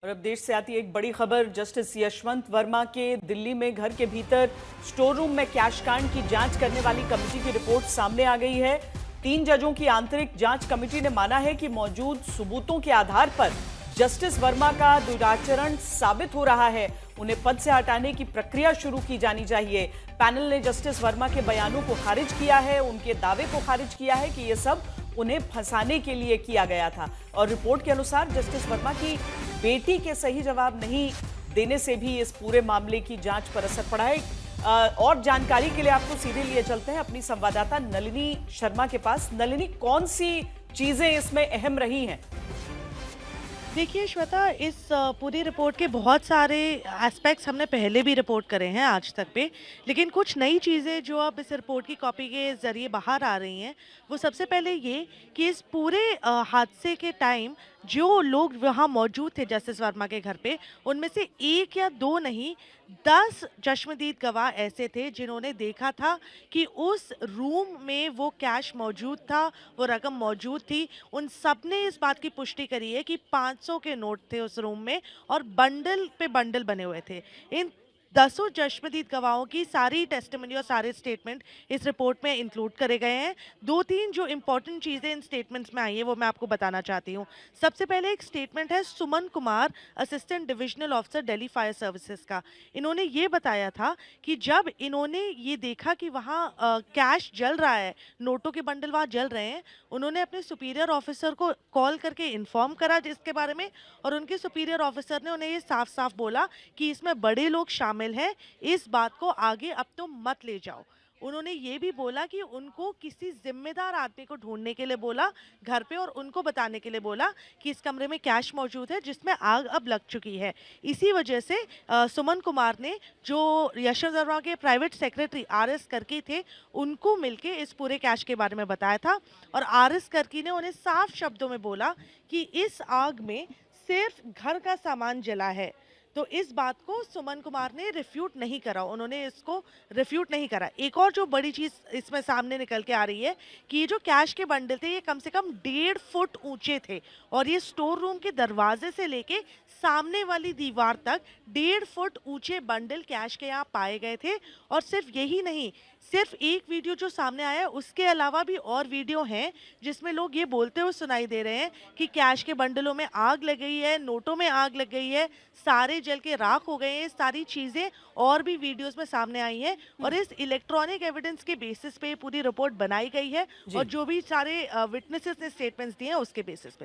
और अब देश से आती एक बड़ी खबर। जस्टिस यशवंत वर्मा के दिल्ली में घर के भीतर स्टोर रूम में कैश कांड की जांच करने वाली कमेटी की रिपोर्ट सामने आ गई है। 3 जजों की आंतरिक जांच कमेटी ने माना है कि मौजूद सबूतों के आधार पर जस्टिस वर्मा का दुराचरण साबित हो रहा है। उन्हें पद से हटाने की प्रक्रिया शुरू की जानी चाहिए। पैनल ने जस्टिस वर्मा के बयानों को खारिज किया है, उनके दावे को खारिज किया है कि यह सब उन्हें फंसाने के लिए किया गया था। और रिपोर्ट के अनुसार जस्टिस वर्मा की बेटी के सही जवाब नहीं देने से भी इस पूरे मामले की जांच पर असर पड़ा है। और जानकारी के लिए आपको सीधे लिए चलते हैं अपनी संवाददाता नलिनी शर्मा के पास। नलिनी, कौन सी चीजें इसमें अहम रही हैं? देखिए श्वेता, इस पूरी रिपोर्ट के बहुत सारे एस्पेक्ट्स हमने पहले भी रिपोर्ट करे हैं आज तक पे, लेकिन कुछ नई चीज़ें जो अब इस रिपोर्ट की कॉपी के ज़रिए बाहर आ रही हैं, वो सबसे पहले ये कि इस पूरे हादसे के टाइम जो लोग वहाँ मौजूद थे जस्टिस वर्मा के घर पे, उनमें से 1 या 2 नहीं, 10 चश्मदीद गवाह ऐसे थे जिन्होंने देखा था कि उस रूम में वो कैश मौजूद था, वो रकम मौजूद थी। उन सब ने इस बात की पुष्टि करी है कि 500 के नोट थे उस रूम में और बंडल पे बंडल बने हुए थे। इन 10 चश्मदीद गवाहों की सारी टेस्टिमनी और सारे स्टेटमेंट इस रिपोर्ट में इंक्लूड करे गए हैं। 2-3 जो इंपॉर्टेंट चीज़ें इन स्टेटमेंट्स में आई है वो मैं आपको बताना चाहती हूँ। सबसे पहले एक स्टेटमेंट है Suman Kumar, assistant divisional officer Delhi fire services का। इन्होंने ये बताया था कि जब इन्होंने ये देखा कि वहाँ कैश जल रहा है, नोटों के बंडल वहाँ जल रहे हैं, उन्होंने अपने सुपीरियर ऑफिसर को कॉल करके इन्फॉर्म करा जिसके बारे में, और उनके सुपीरियर ऑफिसर ने उन्हें ये साफ साफ बोला कि इसमें बड़े लोग शामिल हैं, इस बात को आगे अब तुम मत ले जाओ। उन्होंने ये भी बोला कि उनको किसी जिम्मेदार आदमी को ढूंढने के लिए बोला घर पे, और उनको बताने के लिए बोला कि इस कमरे में कैश मौजूद है जिसमें आग अब लग चुकी है। इसी वजह से सुमन कुमार ने, जो यशवंत वर्मा के प्राइवेट सेक्रेटरी आर.एस. कर्की थे, उनको मिलके इस पूरे कैश के बारे में बताया था। और आर.एस. कर्की ने उन्हें साफ शब्दों में बोला कि इस आग में सिर्फ घर का सामान जला है। तो इस बात को सुमन कुमार ने रिफ्यूट नहीं करा, उन्होंने इसको रिफ्यूट नहीं करा। एक और जो बड़ी चीज़ इसमें सामने निकल के आ रही है कि ये जो कैश के बंडल थे ये कम से कम 1.5 फुट ऊंचे थे, और ये स्टोर रूम के दरवाजे से लेके सामने वाली दीवार तक 1.5 फुट ऊंचे बंडल कैश के यहाँ पाए गए थे। और सिर्फ यही नहीं, सिर्फ एक वीडियो जो सामने आया है उसके अलावा भी और वीडियो हैं जिसमें लोग ये बोलते हुए सुनाई दे रहे हैं कि कैश के बंडलों में आग लग गई है, नोटों में आग लग गई है, सारे जल के राख हो गए हैं। सारी चीज़ें और भी वीडियोस में सामने आई हैं, और इस इलेक्ट्रॉनिक एविडेंस के बेसिस पे पूरी रिपोर्ट बनाई गई है, और जी। जो भी सारे विटनेसेस ने स्टेटमेंट्स दिए हैं उसके बेसिस पे।